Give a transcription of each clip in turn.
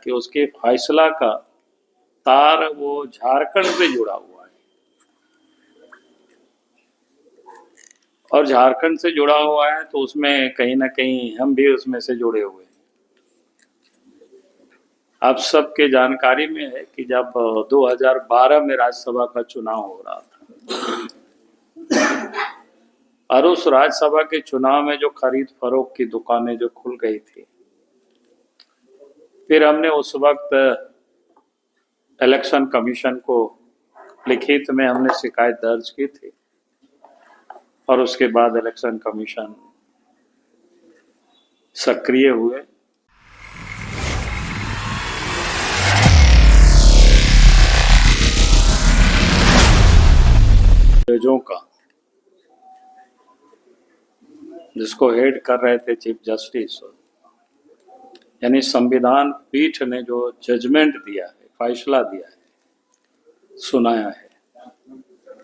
कि उसके फैसला का तार वो झारखंड से जुड़ा हुआ है, और झारखंड से जुड़ा हुआ है तो उसमें कहीं ना कहीं हम भी उसमें से जुड़े हुए हैं। आप सबके जानकारी में है कि जब 2012 में राज्यसभा का चुनाव हो रहा था, और उस राज्यसभा के चुनाव में जो खरीद फरोख्त की दुकानें जो खुल गई थी, फिर हमने उस वक्त इलेक्शन कमीशन को लिखित में हमने शिकायत दर्ज की थी, और उसके बाद इलेक्शन कमीशन सक्रिय हुए। जजों का, जिसको हेड कर रहे थे चीफ जस्टिस, यानी संविधान पीठ ने जो जजमेंट दिया है, फैसला दिया है, सुनाया है,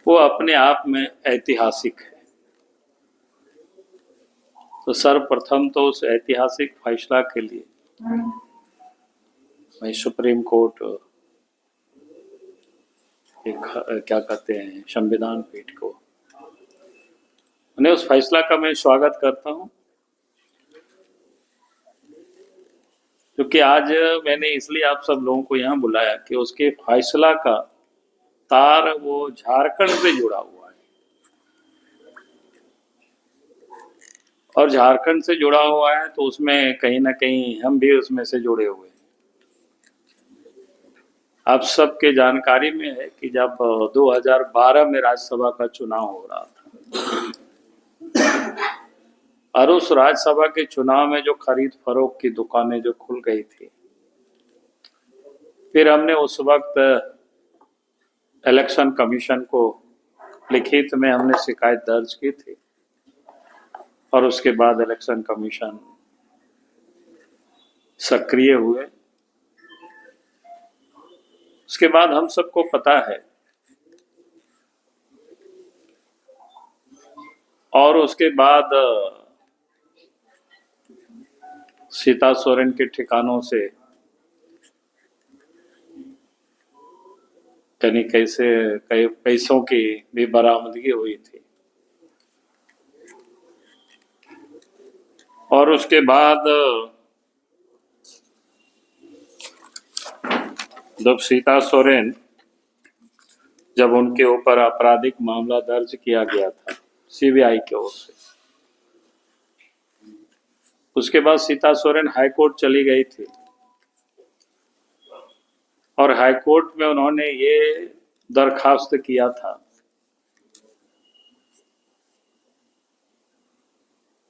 वो अपने आप में ऐतिहासिक है। तो सर्वप्रथम तो उस ऐतिहासिक फैसला के लिए मैं सुप्रीम कोर्ट क्या कहते हैं संविधान पीठ को, उस फैसला का मैं स्वागत करता हूं, क्योंकि आज मैंने इसलिए आप सब लोगों को यहाँ बुलाया कि उसके फैसला का तार वो झारखंड से जुड़ा हुआ है, और झारखंड से जुड़ा हुआ है तो उसमें कहीं ना कहीं हम भी उसमें से जुड़े हुए हैं। आप सबके जानकारी में है कि जब 2012 में राज्यसभा का चुनाव हो रहा था, और उस राज्यसभा के चुनाव में जो खरीद फरोख्त की दुकानें जो खुल गई थी, फिर हमने उस वक्त इलेक्शन कमीशन को लिखित में हमने शिकायत दर्ज की थी, और उसके बाद इलेक्शन कमीशन सक्रिय हुए। उसके बाद हम सबको पता है, और उसके बाद सीता सोरेन के ठिकानों से यानी कैसे कई पैसों की भी बरामदगी हुई थी, और उसके बाद जब सीता सोरेन, जब उनके ऊपर आपराधिक मामला दर्ज किया गया था सीबीआई की ओर से, उसके बाद सीता सोरेन हाईकोर्ट चली गई थी, और हाईकोर्ट में उन्होंने ये दरखास्त किया था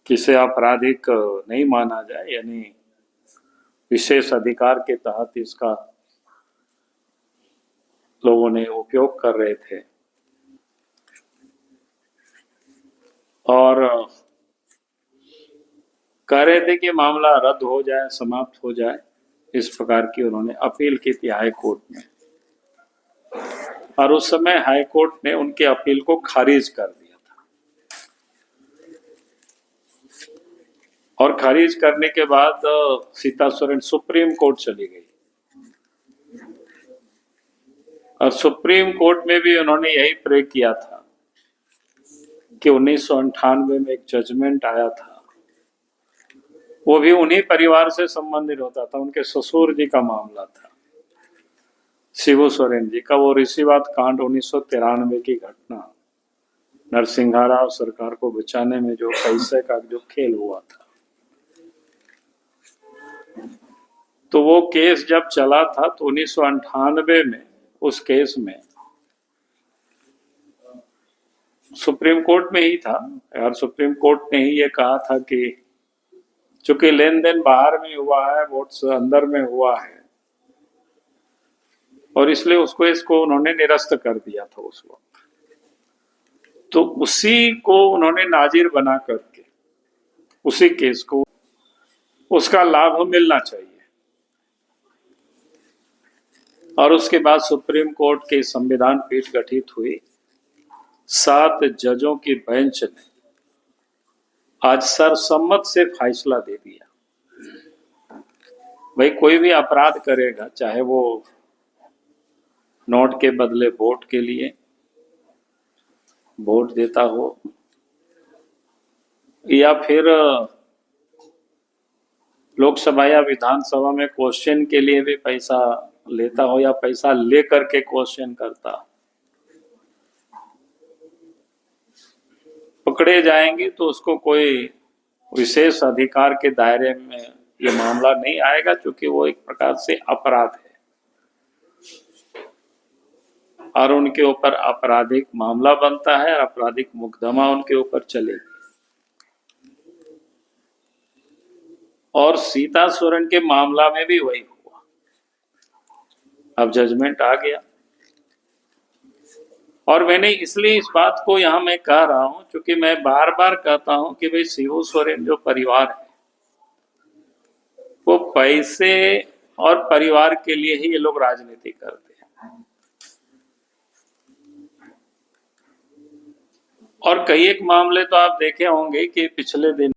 कि इसे आपराधिक नहीं माना जाए, यानी विशेष अधिकार के तहत इसका लोगों ने उपयोग कर रहे थे, और कह रहे थे कि मामला रद्द हो जाए, समाप्त हो जाए। इस प्रकार की उन्होंने अपील की थी हाई कोर्ट में, और उस समय हाई कोर्ट ने उनके अपील को खारिज कर दिया था, और खारिज करने के बाद सीता सोरेन सुप्रीम कोर्ट चली गई, और सुप्रीम कोर्ट में भी उन्होंने यही प्रे किया था कि 1998 में एक जजमेंट आया था, वो भी उन्हीं परिवार से संबंधित होता था, उनके ससुर जी का मामला था, शिबू सोरेन जी का, वो ऋषिवाद कांड 1993 की घटना, नरसिंहा राव सरकार को बचाने में जो पैसे का जो खेल हुआ था, तो वो केस जब चला था तो 1998 में उस केस में सुप्रीम कोर्ट में ही था, और सुप्रीम कोर्ट ने ही ये कहा था कि चूंकि लेन देन बाहर में हुआ है, वोट्स अंदर में हुआ है, और इसलिए इसको उन्होंने निरस्त कर दिया था उस वक्त। तो उसी को उन्होंने नाजिर बना करके उसी केस को उसका लाभ मिलना चाहिए, और उसके बाद सुप्रीम कोर्ट के संविधान पीठ गठित हुई। 7 जजों की बेंच ने आज सर्वसम्मत से फैसला दे दिया भाई कोई भी अपराध करेगा, चाहे वो नोट के बदले वोट के लिए वोट देता हो, या फिर लोकसभा या विधानसभा में क्वेश्चन के लिए भी पैसा लेता हो, या पैसा लेकर के क्वेश्चन करता, पकड़े जाएंगे तो उसको कोई विशेष अधिकार के दायरे में ये मामला नहीं आएगा, क्योंकि वो एक प्रकार से अपराध है और उनके ऊपर आपराधिक मामला बनता है और आपराधिक मुकदमा उनके ऊपर चलेगा। और सीता सोरेन के मामला में भी वही हुआ। अब जजमेंट आ गया, और मैंने इसलिए इस बात को यहां मैं कह रहा हूं, क्योंकि मैं बार बार कहता हूं कि भाई शिबू सोरेन जो परिवार है वो पैसे और परिवार के लिए ही ये लोग राजनीति करते हैं। और कई एक मामले तो आप देखे होंगे कि पिछले दिन